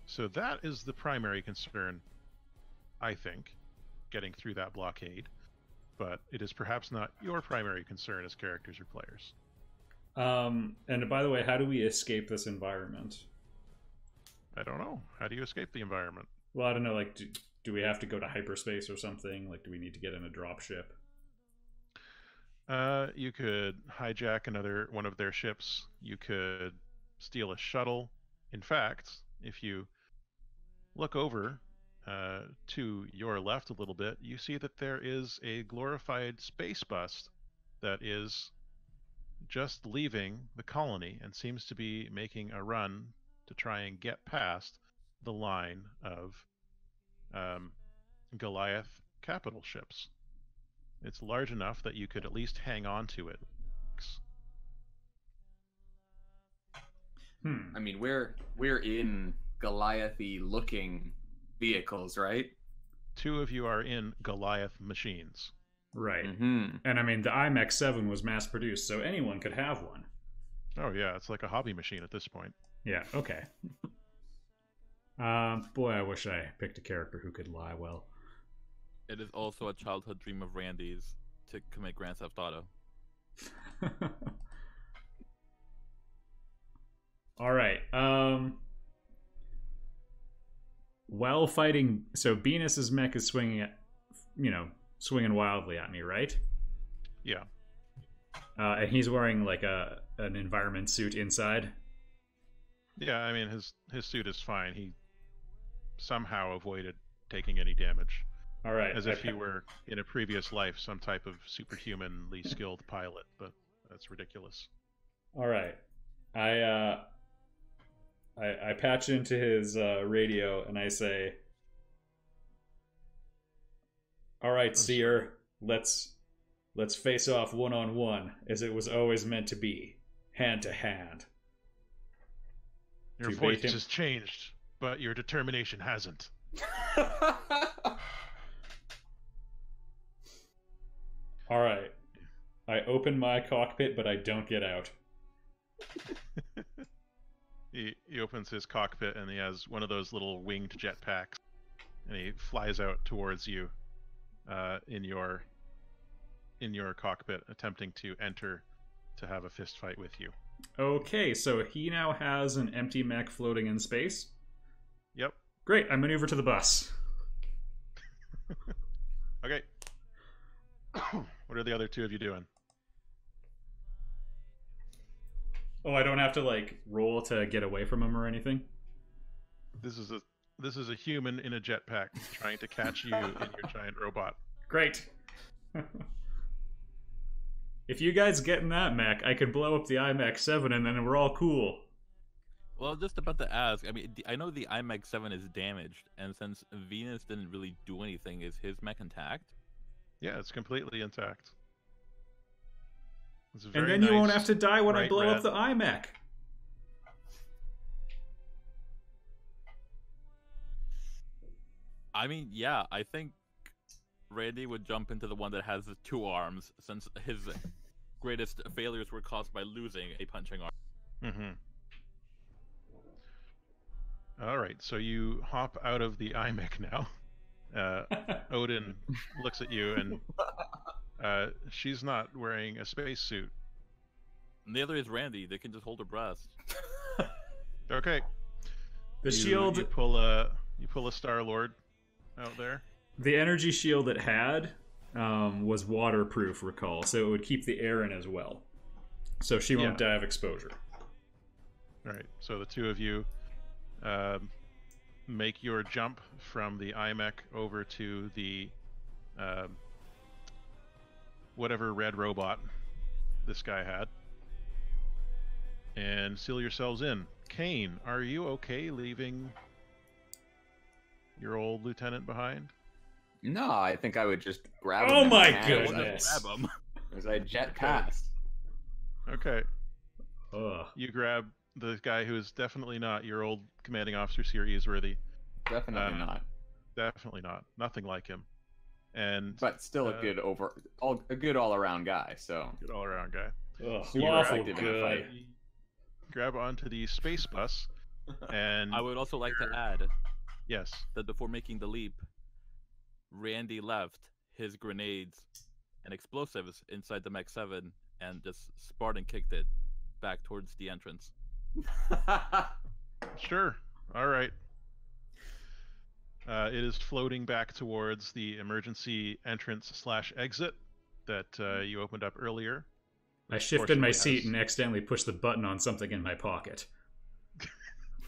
So that is the primary concern, I think, getting through that blockade. But it is perhaps not your primary concern as characters or players. And by the way, how do we escape this environment? I don't know. How do you escape the environment? Well, I don't know, like, do we have to go to hyperspace or something? Like, do we need to get in a dropship? You could hijack one of their ships. You could steal a shuttle. In fact, if you look over to your left a little bit, you see that there is a glorified space bus that is just leaving the colony and seems to be making a run to try and get past the line of Goliath capital ships. It's large enough that you could at least hang on to it. I mean, we're in Goliath-y looking vehicles, right? 2 of you are in Goliath machines. Right. Mm-hmm. And I mean, the IMEX 7 was mass produced, so anyone could have one. Oh yeah, it's like a hobby machine at this point. Yeah, okay. Boy, I wish I picked a character who could lie well. It is also a childhood dream of Randy's to commit Grand Theft Auto. All right. While fighting, so Venus's mech is swinging swinging wildly at me, right? Yeah. And he's wearing like an environment suit inside. Yeah, I mean his suit is fine. He somehow avoided taking any damage. All right. As if he were in a previous life some type of superhumanly skilled pilot, but that's ridiculous. All right. I patch into his radio and I say, "All right, Seer, let's face off one-on-one as it was always meant to be, hand to hand." Your voice has changed, but your determination hasn't. All right. I open my cockpit, but I don't get out. He opens his cockpit and he has one of those little winged jetpacks, and he flies out towards you in your cockpit, attempting to enter to have a fist fight with you. Okay, so he now has an empty mech floating in space. Yep. Great, I maneuver to the bus. Okay. What are the other two of you doing? Oh, I don't have to like roll to get away from him or anything? This is a human in a jetpack trying to catch you in your giant robot. Great. If you guys get in that mech, I can blow up the IMEX 7 and then we're all cool. Well, just about to ask, I mean, I know the IMEX 7 is damaged, and since Venus didn't really do anything, is his mech intact? Yeah, it's completely intact. It's And then you won't have to die when I blow up the iMech. I mean, yeah, I think Randy would jump into the one that has the 2 arms, since his greatest failures were caused by losing a punching arm. Mm-hmm. All right, so you hop out of the iMech now. Odin looks at you, and she's not wearing a spacesuit. Neither is Randy. They can just hold her breast. Okay. The shield. You pull a Star-Lord out there. The energy shield it had was waterproof, recall, so it would keep the air in as well. So she won't die of exposure. All right. So the two of you make your jump from the iMech over to the whatever red robot this guy had, and seal yourselves in. Kane, are you okay leaving your old lieutenant behind? No, I think I would just grab him. Oh my hand goodness! Grab him. As I jet past. Okay. Ugh. You grab the guy who is definitely not your old commanding officer, Sir Easeworthy. Definitely not. Definitely not. Nothing like him. And But still a good all around guy. So good all around guy. Ugh, Super lawful effective in a good. fight. Grab onto the space bus, and I would also like to add yes, that before making the leap, Randy left his grenades and explosives inside the Mech 7 and just Spartan kicked it back towards the entrance. sure, all right. It is floating back towards the emergency entrance/exit that you opened up earlier. I shifted my seat and accidentally pushed the button on something in my pocket.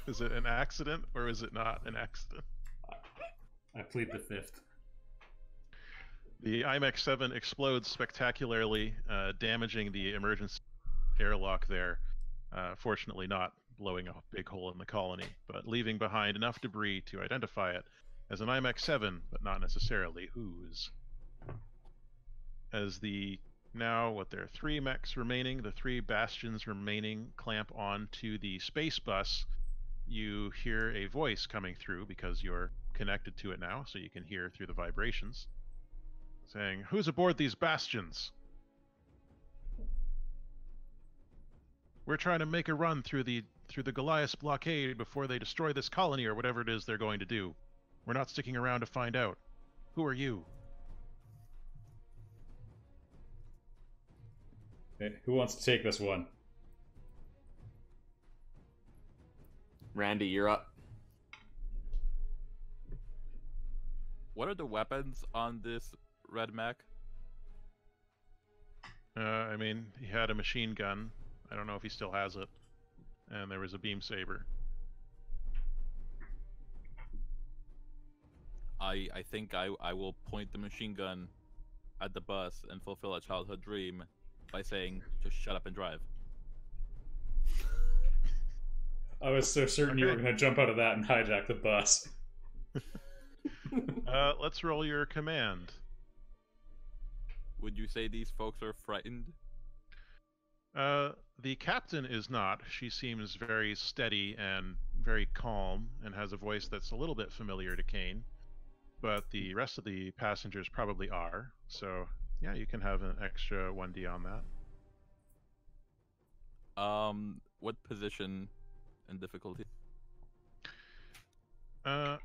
Is it an accident or is it not an accident? I plead the fifth. The iMech 7 explodes spectacularly, damaging the emergency airlock there. Fortunately not blowing a big hole in the colony, but leaving behind enough debris to identify it as an iMech 7, but not necessarily whose. As the there are 3 mechs remaining, the 3 bastions remaining clamp onto the space bus, you hear a voice coming through because you're connected to it now, so you can hear through the vibrations. saying, "Who's aboard these bastions? We're trying to make a run through the Goliath blockade before they destroy this colony or whatever it is they're going to do. We're not sticking around to find out. Who are you?" Hey, who wants to take this one? Randy, you're up. What are the weapons on this red mech? I mean, he had a machine gun. I don't know if he still has it. And there was a Beam Saber. I think I will point the machine gun at the bus and fulfill a childhood dream by saying, "Just shut up and drive." I was so certain you were going to jump out of that and hijack the bus. Let's roll your command. Would you say these folks are frightened? The captain is not. She seems very steady and very calm and has a voice that's a little bit familiar to Kane. But the rest of the passengers probably are. So, yeah, you can have an extra 1d on that. What position and difficulty? I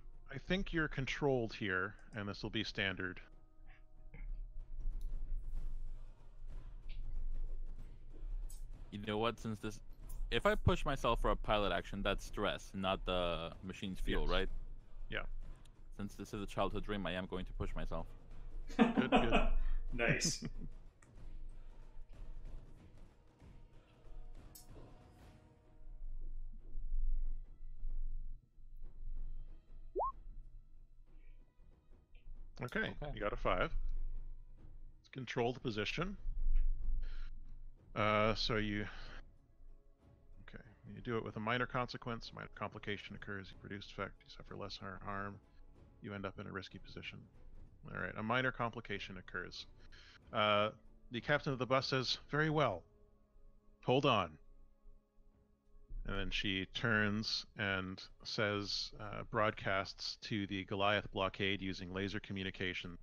think you're controlled here, and this will be standard. You know what? Since this, if I push myself for a pilot action, that's stress, not the machine's fuel, Yes. right? Yeah. Since this is a childhood dream, I am going to push myself. Good, good. Nice. Okay, Okay. you got a 5. Let's control the position. So you do it with a minor consequence. Minor complication occurs. You produce effect. You suffer less harm. You end up in a risky position. All right, a minor complication occurs. The captain of the bus says, "Very well. Hold on." And then she turns and says, broadcasts to the Goliath blockade using laser communication.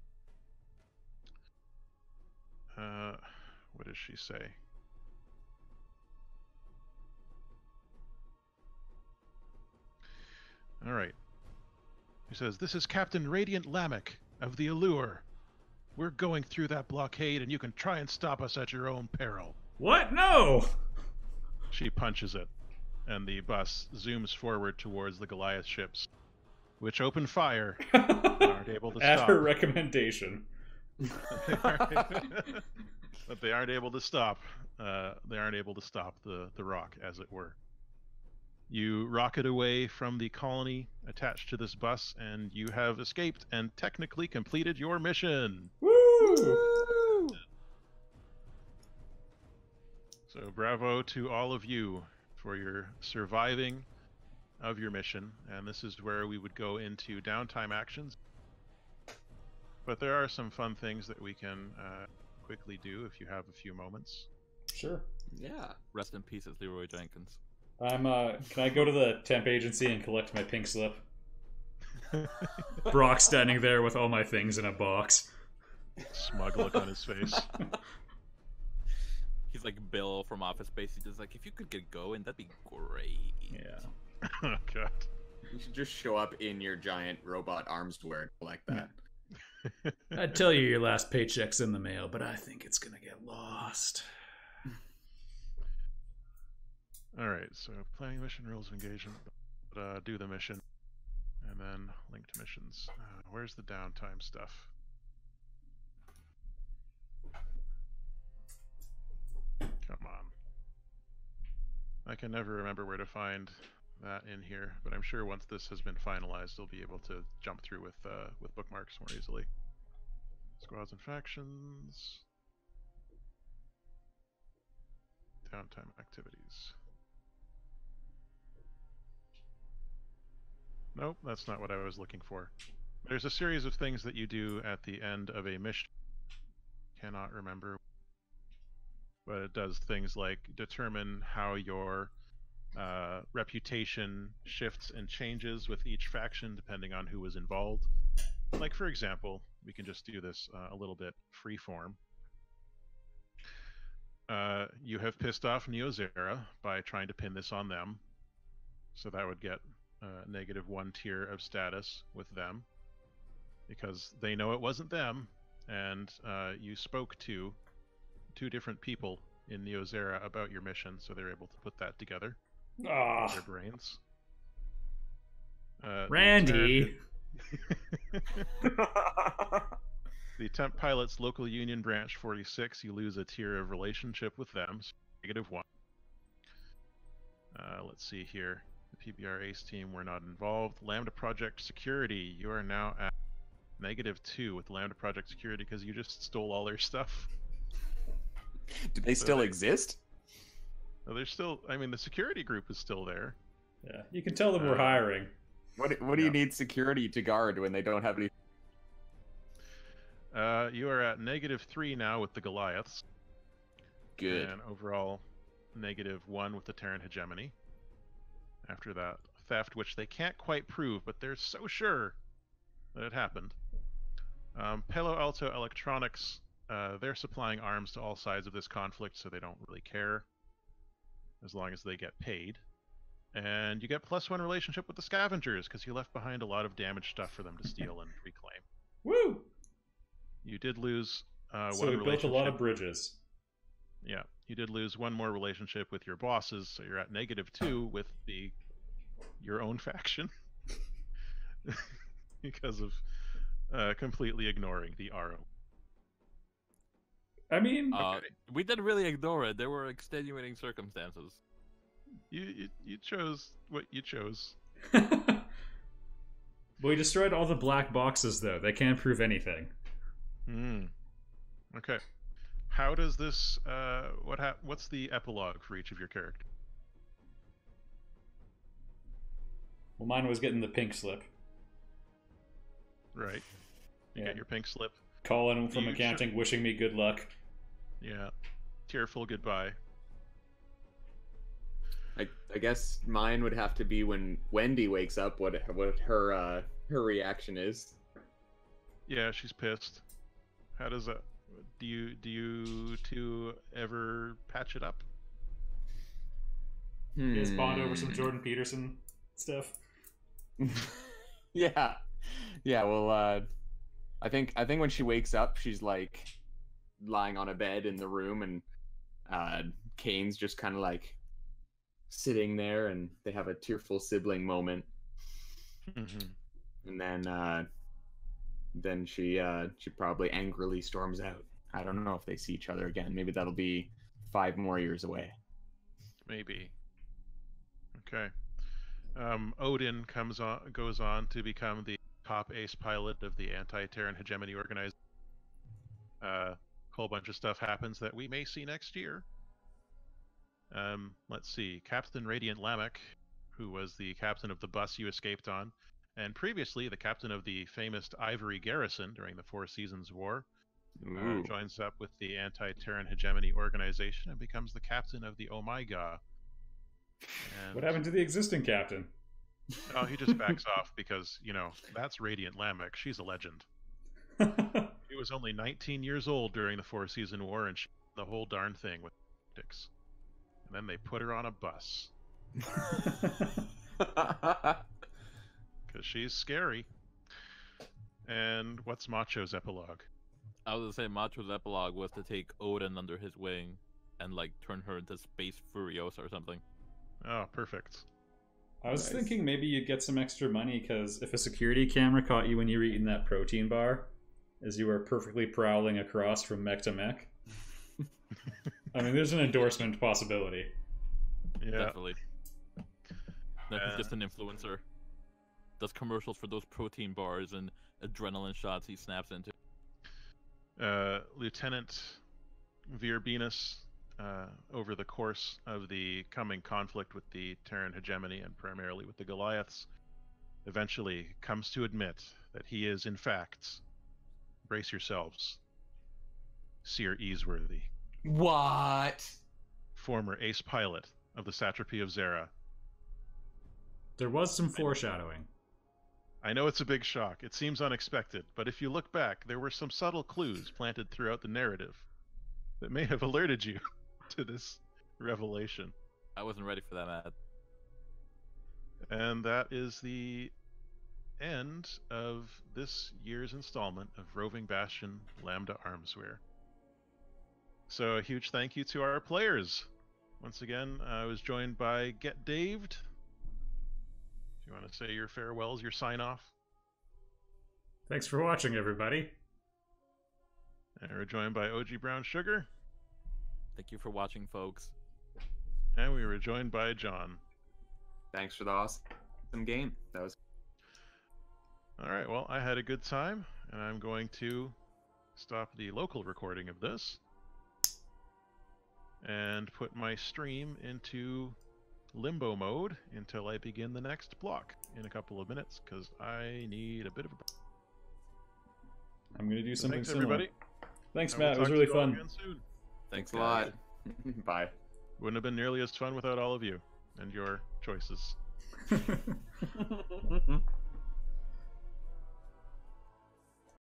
What does she say? All right. He says, "This is Captain Radiant Lamech of the Allure. We're going through that blockade, and you can try and stop us at your own peril." What? No! She punches it, and the bus zooms forward towards the Goliath ships, which open fire and aren't able to At stop. her recommendation. But they aren't able to stop. They aren't able to stop the rock, as it were. You rocket away from the colony attached to this bus, and you have escaped and technically completed your mission. Woo! So bravo to all of you for your surviving of your mission. And this is where we would go into downtime actions. But there are some fun things that we can quickly do if you have a few moments. Sure. Yeah. Rest in peace, Leroy Jenkins. Can I go to the temp agency and collect my pink slip? Brock standing there with all my things in a box. Smug look on his face. He's like Bill from Office Space. He's just like, if you could get going, that'd be great. Yeah. Oh, God. You should just show up in your giant robot arms to wear it like that. I'd tell you your last paycheck's in the mail, but I think it's gonna get lost. All right, so planning mission rules of engagement. Do the mission, and then link to missions. Where's the downtime stuff? Come on. I can never remember where to find that in here, but I'm sure once this has been finalized, you'll be able to jump through with bookmarks more easily. Squads and factions. Downtime activities. Nope, that's not what I was looking for. There's a series of things that you do at the end of a mission. Cannot remember. But it does things like determine how your reputation shifts and changes with each faction depending on who was involved. Like, for example, we can just do this a little bit freeform. You have pissed off Neozera by trying to pin this on them. So that would get -1 tier of status with them. Because they know it wasn't them, and you spoke to 2 different people in Neozera about your mission, so they're able to put that together in their brains. Randy! The temp pilot's local union branch 46, you lose a tier of relationship with them, so -1. Let's see here. The PBR Ace team were not involved. Lambda Project Security, you are now at -2 with Lambda Project Security because you just stole all their stuff. Do they still exist? Well, they're still, I mean, the security group is still there. Yeah, you can tell them we're hiring. What do you need security to guard when they don't have any? You are at -3 now with the Goliaths. Good. And overall, -1 with the Terran Hegemony. After that theft, which they can't quite prove, but they're so sure that it happened. Palo Alto Electronics, they're supplying arms to all sides of this conflict, so they don't really care as long as they get paid. And you get +1 relationship with the Scavengers, because you left behind a lot of damaged stuff for them to steal and reclaim. Woo! You did lose So we built a lot of bridges. Yeah, you did lose 1 more relationship with your bosses, so you're at -2 with your own faction. Because of completely ignoring the RO. I mean, we didn't really ignore it. There were extenuating circumstances. You chose what you chose. we destroyed all the black boxes, though. They can't prove anything. Okay. How does this? What's the epilogue for each of your characters? Well, mine was getting the pink slip. Right. You Yeah. get your pink slip. Colin from accounting wishing me good luck. Yeah. Tearful goodbye. I guess mine would have to be when Wendy wakes up. What her reaction is. Yeah, she's pissed. How does that? Do you 2 ever patch it up? Is Bond over some Jordan Peterson stuff? Yeah. Well, I think when she wakes up, she's like lying on a bed in the room, and Kane's just kind of like sitting there, and they have a tearful sibling moment. And then she probably angrily storms out. I don't know if they see each other again. Maybe that'll be 5 more years away. Maybe. Okay. Odin goes on to become the top ace pilot of the anti-Terran hegemony organization. A whole bunch of stuff happens that we may see next year. Let's see. Captain Radiant Lamech, who was the captain of the bus you escaped on, and previously the captain of the famous Ivory Garrison during the 4 Seasons War, joins up with the anti-Terran hegemony organization and becomes the captain of the Omega. And What happened to the existing captain? oh, he just backs off because, that's Radiant Lamech. She's a legend. She was only 19 years old during the 4 Season War, and she did the whole darn thing with tactics. And then they put her on a bus. Because she's scary. And what's Macho's epilogue? I was gonna say Macho's epilogue was to take Odin under his wing and like turn her into Space Furiosa or something. Oh, perfect. I was thinking maybe you'd get some extra money, because if a security camera caught you when you were eating that protein bar, as you were perfectly prowling across from mech to mech, I mean, there's an endorsement possibility. Yeah. Definitely. No, he's just an influencer. Does commercials for those protein bars and adrenaline shots he snaps into. Lieutenant Virbenus, over the course of the coming conflict with the Terran hegemony and primarily with the Goliaths, eventually comes to admit that he is, in fact, brace yourselves, Seer Easeworthy. What? Former ace pilot of the Satrapy of Zera. There was some foreshadowing. I know it's a big shock. It seems unexpected, but if you look back, there were some subtle clues planted throughout the narrative that may have alerted you to this revelation. I wasn't ready for that, Matt. And that is the end of this year's installment of Roving Bastion Lambda Armswear. So a huge thank you to our players. Once again, I was joined by Get Daved. If you want to say your farewells, your sign-off. Thanks for watching, everybody. And we're joined by OG Brown Sugar. Thank you for watching, folks. And we were joined by John. Thanks for the awesome game. That was. All right, well, I had a good time, and I'm going to stop the local recording of this and put my stream into limbo mode until I begin the next block in a couple of minutes, because I need a bit of a... I'm going to do something Thanks, similar. everybody. Thanks, I will Matt. It was talk to really you all fun. again soon. Thanks a lot. Bye. Wouldn't have been nearly as fun without all of you and your choices.